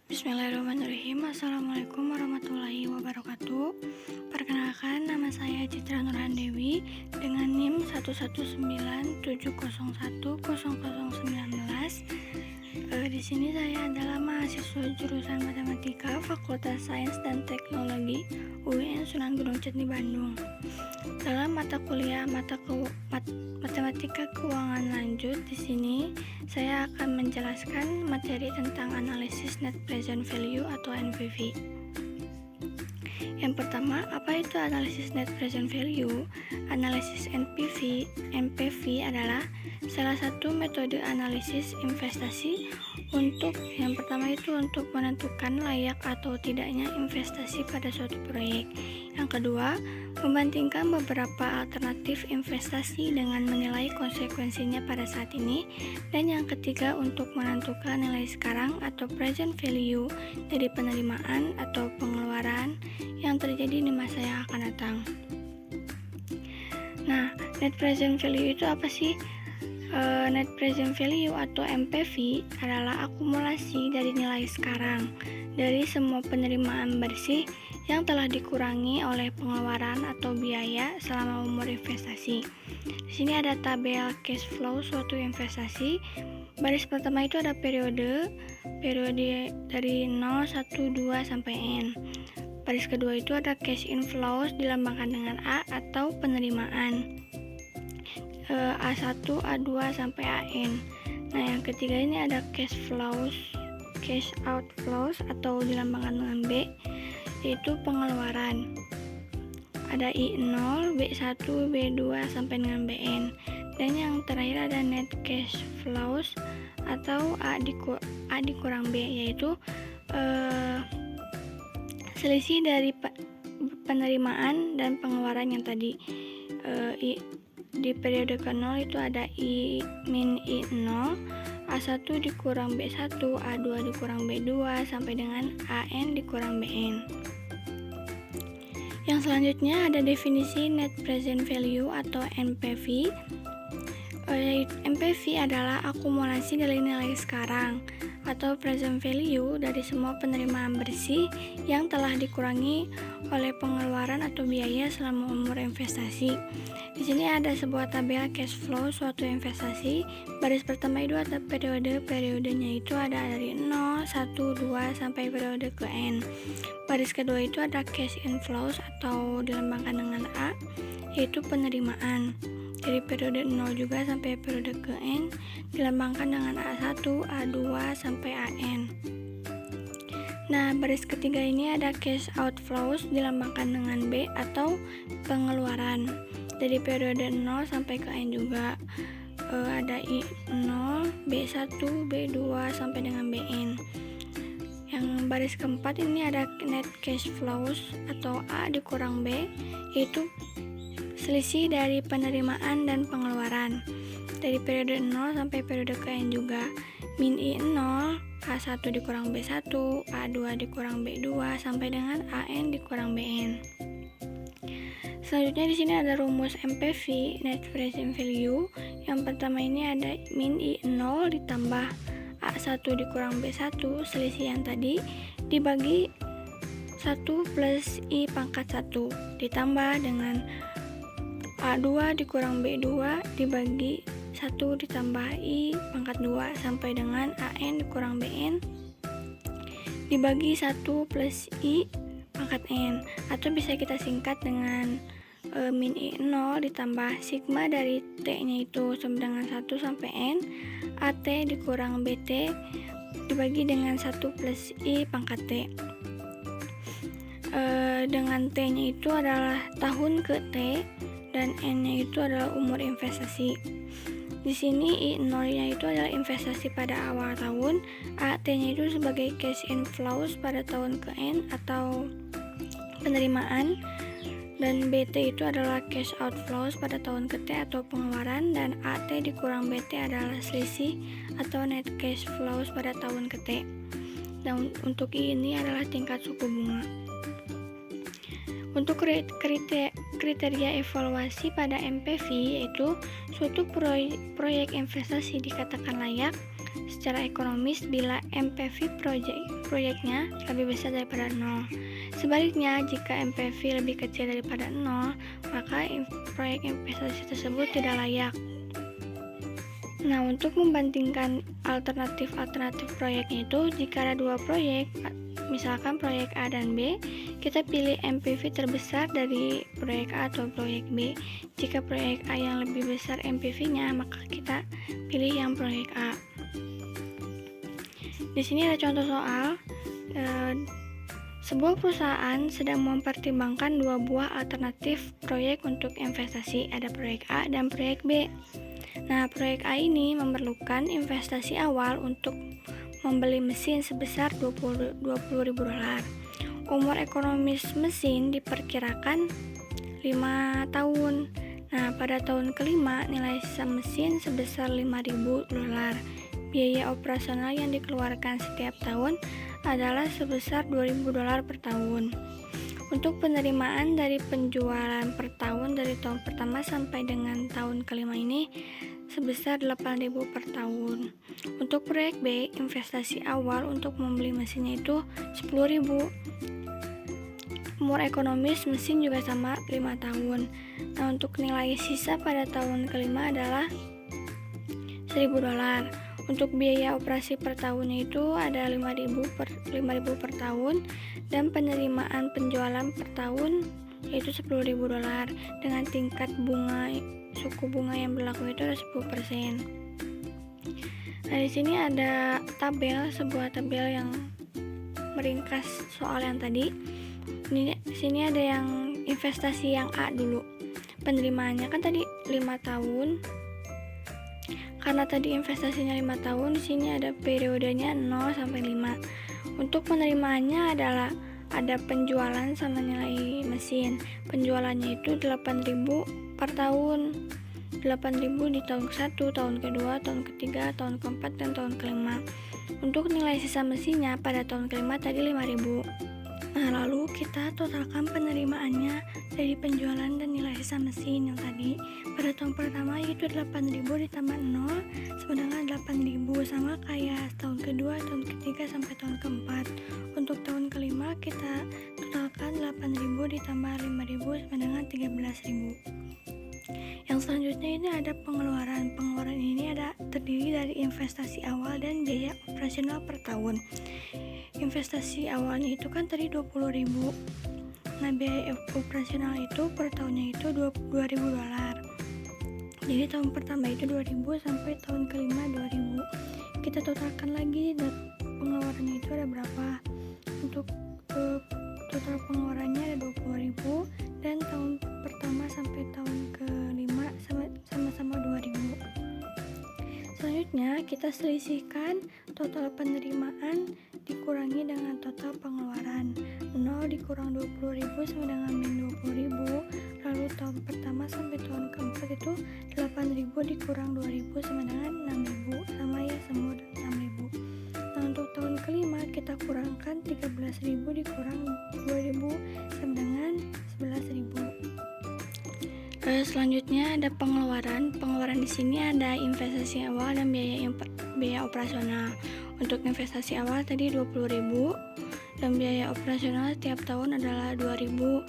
Bismillahirrahmanirrahim. Assalamualaikum warahmatullahi wabarakatuh. Perkenalkan, nama saya Citra Nurhandewi dengan NIM 11970100019. Di sini saya adalah mahasiswa jurusan Matematika Fakultas Sains dan Teknologi UIN Sunan Gunung Jati Bandung. Dalam mata kuliah Matematika Keuangan Lanjut, di sini saya akan menjelaskan materi tentang analisis net present value atau NPV. Yang pertama, apa itu analisis net present value? Analisis NPV adalah salah satu metode analisis investasi untuk menentukan layak atau tidaknya investasi pada suatu proyek. Yang kedua, membandingkan beberapa alternatif investasi dengan menilai konsekuensinya pada saat ini. Dan yang ketiga, untuk menentukan nilai sekarang atau present value dari penerimaan atau pengeluaran yang terjadi di masa yang akan datang. Nah, net present value itu apa sih? Net present value atau NPV adalah akumulasi dari nilai sekarang dari semua penerimaan bersih yang telah dikurangi oleh pengeluaran atau biaya selama umur investasi. Di sini ada tabel cash flow suatu investasi. Baris pertama itu ada periode dari 0, 1, 2 sampai N. Baris kedua itu ada cash inflows dilambangkan dengan A atau penerimaan. A1, A2 sampai AN. Nah, yang ketiga ini ada cash outflows atau dilambangkan dengan B, yaitu pengeluaran. Ada I0, B1, B2 sampai dengan BN. Dan yang terakhir ada net cash flows atau A dikurang B, yaitu selisih dari penerimaan dan pengeluaran yang tadi. Di periode ke-0 itu ada I-I0, A1 dikurang B1, A2 dikurang B2 sampai dengan AN dikurang BN. Yang selanjutnya ada definisi net present value atau NPV. NPV adalah akumulasi dari nilai sekarang atau present value dari semua penerimaan bersih yang telah dikurangi oleh pengeluaran atau biaya selama umur investasi. Di sini ada sebuah tabel cash flow suatu investasi. Baris pertama itu ada periodenya itu ada dari 0, 1, 2 sampai periode ke N. Baris kedua itu ada cash inflows atau dilambangkan dengan A, yaitu penerimaan. Dari periode 0 juga sampai periode ke N dilambangkan dengan A1, A2 sampai AN. Nah, baris ketiga ini ada cash outflows dilambangkan dengan B atau pengeluaran. Dari periode 0 sampai ke N juga ada I0, B1, B2 sampai dengan BN. Yang baris keempat ini ada net cash flows atau A dikurang B, yaitu selisih dari penerimaan dan pengeluaran. Dari periode 0 sampai periode ke N juga min I0, A1 dikurang B1, A2 dikurang B2 sampai dengan AN dikurang BN. Selanjutnya di sini ada rumus NPV net present value. Yang pertama ini ada min I0 ditambah A1 dikurang B1 selisih yang tadi dibagi 1 plus I pangkat 1 ditambah dengan A2 dikurang B2 dibagi 1 ditambah I pangkat 2 sampai dengan AN dikurang BN dibagi 1 plus I pangkat N, atau bisa kita singkat dengan min I0 ditambah sigma dari T-nya itu sama dengan 1 sampai N AT dikurang BT dibagi dengan 1 plus I pangkat T. Dengan T-nya itu adalah tahun ke T dan N-nya itu adalah umur investasi. Di sini I0-nya itu adalah investasi pada awal tahun, AT-nya itu sebagai cash inflows pada tahun ke N atau penerimaan, dan BT itu adalah cash outflows pada tahun ke T atau pengeluaran, dan AT dikurang BT adalah selisih atau net cash flows pada tahun ke T. Dan untuk I ini adalah tingkat suku bunga. Untuk kriteria evaluasi pada NPV yaitu suatu proyek investasi dikatakan layak secara ekonomis bila MPV proyeknya lebih besar daripada 0. Sebaliknya, jika MPV lebih kecil daripada 0, maka proyek investasi tersebut tidak layak. Nah, untuk membandingkan alternatif proyeknya itu, jika ada dua proyek, misalkan proyek A dan B, kita pilih MPV terbesar dari proyek A atau proyek B. Jika proyek A yang lebih besar MPV-nya, maka kita pilih yang proyek A. Di sini ada contoh soal. Sebuah perusahaan sedang mempertimbangkan dua buah alternatif proyek untuk investasi, ada proyek A dan proyek B. Nah, proyek A ini memerlukan investasi awal untuk membeli mesin sebesar $20.000. Umur ekonomis mesin diperkirakan 5 tahun. Nah, pada tahun kelima nilai sisa mesin sebesar $5.000. Biaya operasional yang dikeluarkan setiap tahun adalah sebesar $2.000 per tahun. Untuk penerimaan dari penjualan per tahun dari tahun pertama sampai dengan tahun kelima ini sebesar $8.000 per tahun. Untuk proyek B, investasi awal untuk membeli mesinnya itu $10.000. Umur ekonomis mesin juga sama 5 tahun. Nah, untuk nilai sisa pada tahun kelima adalah $1.000. Untuk biaya operasi per tahunnya itu ada $5.000 per tahun, dan penerimaan penjualan per tahun yaitu $10.000 dengan tingkat suku bunga yang berlaku itu ada 10%. Nah, di sini ada sebuah tabel yang meringkas soal yang tadi. Di sini ada yang investasi yang A dulu. Penerimaannya kan tadi 5 tahun. Karena tadi investasinya 5 tahun, di sini ada periodenya 0 sampai 5. Untuk penerimaannya adalah ada penjualan sama nilai mesin. Penjualannya itu 8.000 per tahun. 8.000 di tahun ke-1, tahun kedua, tahun ketiga, tahun keempat, dan tahun kelima. Untuk nilai sisa mesinnya pada tahun kelima tadi 5.000. Nah, lalu kita totalkan penerimaannya dari penjualan dan nilai sisa mesin yang tadi. Pada tahun pertama yaitu 8.000 ditambah 0, sedangkan 8.000 sama kayak tahun kedua, tahun ketiga, sampai tahun keempat. Untuk tahun kelima kita totalkan 8.000 ditambah 5.000 sama dengan 13.000. Yang selanjutnya ini ada pengeluaran. Pengeluaran ini terdiri dari investasi awal dan biaya operasional per tahun. Investasi awalnya itu kan tadi $20.000. Nah, biaya operasional itu per tahunnya itu $2.000. Jadi tahun pertama itu 2.000 sampai tahun kelima 2.000. Kita totalkan lagi pengeluarannya itu ada berapa. Untuk total pengeluarannya ada 20.000, dan tahun pertama sampai tahun kelima sama-sama 2.000. Selanjutnya kita selisihkan total penerimaan dikurangi dengan total pengeluaran. 0 dikurang 20.000 sama dengan min 20.000. Lalu tahun pertama sampai tahun keempat itu 8.000 dikurang 2.000 sama dengan 6.000, sama ya, semua 6.000. Nah, untuk tahun kelima kita kurangkan 13.000 dikurang 2.000 sama dengan 11.000. Selanjutnya ada pengeluaran. Pengeluaran di sini ada investasi awal dan biaya operasional. Untuk investasi awal tadi 20.000, dan biaya operasional tiap tahun adalah 2.000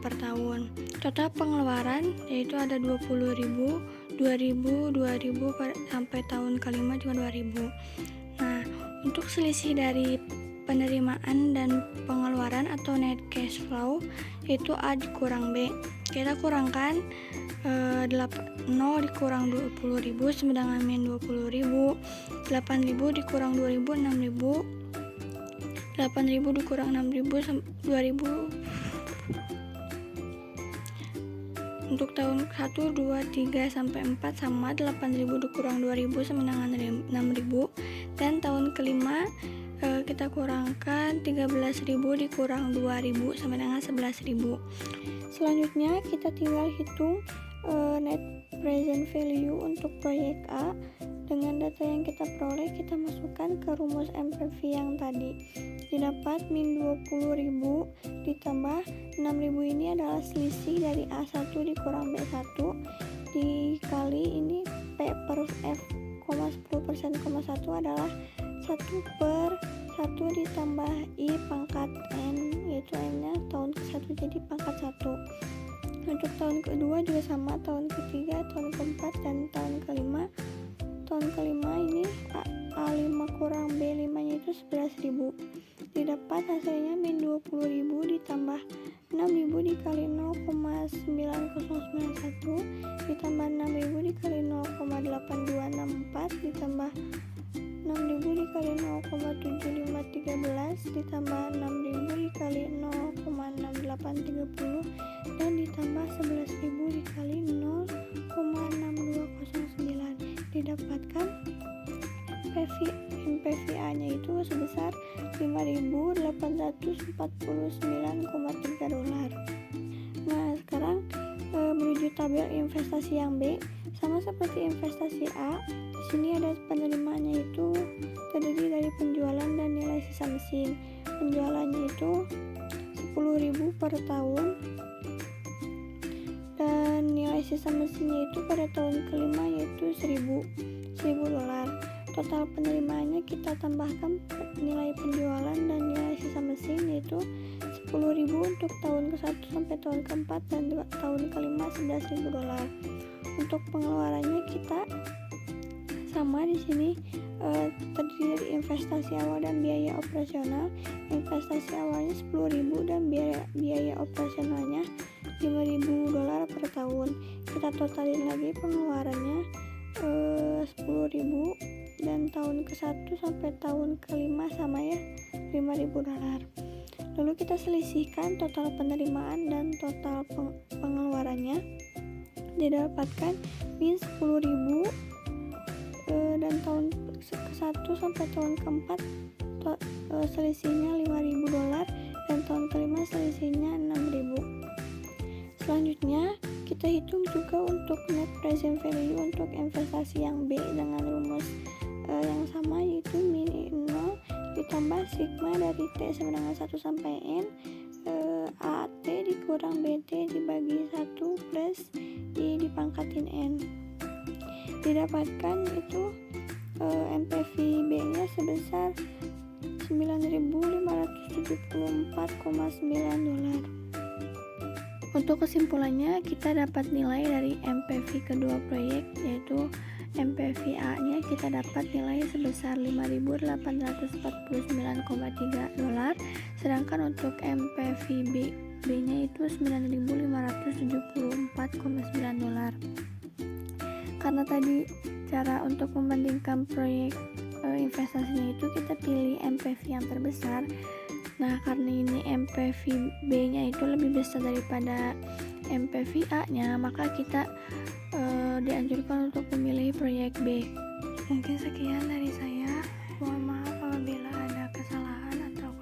per tahun. Total pengeluaran yaitu ada 20.000, 2.000 sampai tahun kelima juga 2.000. Nah, untuk selisih dari penerimaan dan pengeluaran atau net cash flow yaitu A dikurang B. Kita kurangkan 0 dikurang 20.000 sama dengan min 20.000. 8.000 dikurang 2.000 6.000. 8.000 dikurang 6.000 2.000. Untuk tahun 1, 2, 3 sampai 4 sama 8.000 dikurang 2.000 sama dengan 6.000. Dan tahun kelima kita kurangkan 13.000 dikurang 2.000 sama dengan 11.000. Selanjutnya kita tinggal hitung net present value untuk proyek A. Dengan data yang kita peroleh, kita masukkan ke rumus MPV yang tadi. Didapat min 20.000 ditambah 6.000 ini adalah selisih dari A1 dikurang B1 dikali ini P per F 10%,1 adalah 1/1 ditambah I pangkat N, yaitu N-nya tahun ke-1 jadi pangkat 1. Untuk tahun kedua juga sama, tahun ketiga, tahun keempat, dan tahun kelima. Tahun kelima ini A5 kurang B5 nya itu 11.000. Didapat hasilnya min 20.000 ditambah 6.000 dikali 0,9091 ditambah 6.000 dikali 0,8264 ditambah 6.000 dikali 0,7513 ditambah 6.000 dikali 0,6830 dan ditambah 11.000 dikali 0,6209. Didapatkan MPVA nya itu sebesar 5.849,3 dolar. Nah, sekarang menuju tabel investasi yang B. Sama seperti investasi A, di sini ada penerimaannya itu terdiri dari penjualan dan nilai sisa mesin. Penjualannya itu 10.000 per tahun dan nilai sisa mesinnya itu pada tahun kelima yaitu 1.000 dolar. Total penerimaannya kita tambahkan nilai penjualan dan nilai sisa mesin yaitu 10.000 untuk tahun ke-1 sampai tahun ke-4 dan tahun ke-5 11.000 dolar. Untuk pengeluarannya kita sama di sini, terdiri dari investasi awal dan biaya operasional. Investasi awalnya 10.000 dan biaya operasionalnya 5.000 dolar per tahun. Kita totalin lagi pengeluarannya 10.000 dan tahun ke-1 sampai tahun ke-5 sama ya, 5.000 dolar. Lalu kita selisihkan total penerimaan dan total pengeluarannya. Didapatkan min 10.000 dan tahun ke-1 sampai tahun ke-4 selisihnya 5.000 dolar dan tahun ke-5 selisihnya 6.000. Selanjutnya kita hitung juga untuk net present value untuk investasi yang B dengan rumus yang sama, yaitu min 0 ditambah sigma dari T sama dengan 1 sampai N, AT dikurang BT dibagi 1 plus I dipangkatin N. Didapatkan itu MPV B-nya sebesar 9.574,9 dolar. Untuk kesimpulannya, kita dapat nilai dari MPV kedua proyek, yaitu MPV A-nya kita dapat nilai sebesar 5.849,3 dolar, sedangkan untuk MPV B-nya itu 9.574,9 dolar. Karena tadi cara untuk membandingkan proyek investasinya itu kita pilih MPV yang terbesar. Nah, karena ini MPV B-nya itu lebih besar daripada MPV A-nya, maka kita dianjurkan untuk memilih proyek B. Mungkin sekian dari saya. Mohon maaf apabila ada kesalahan atau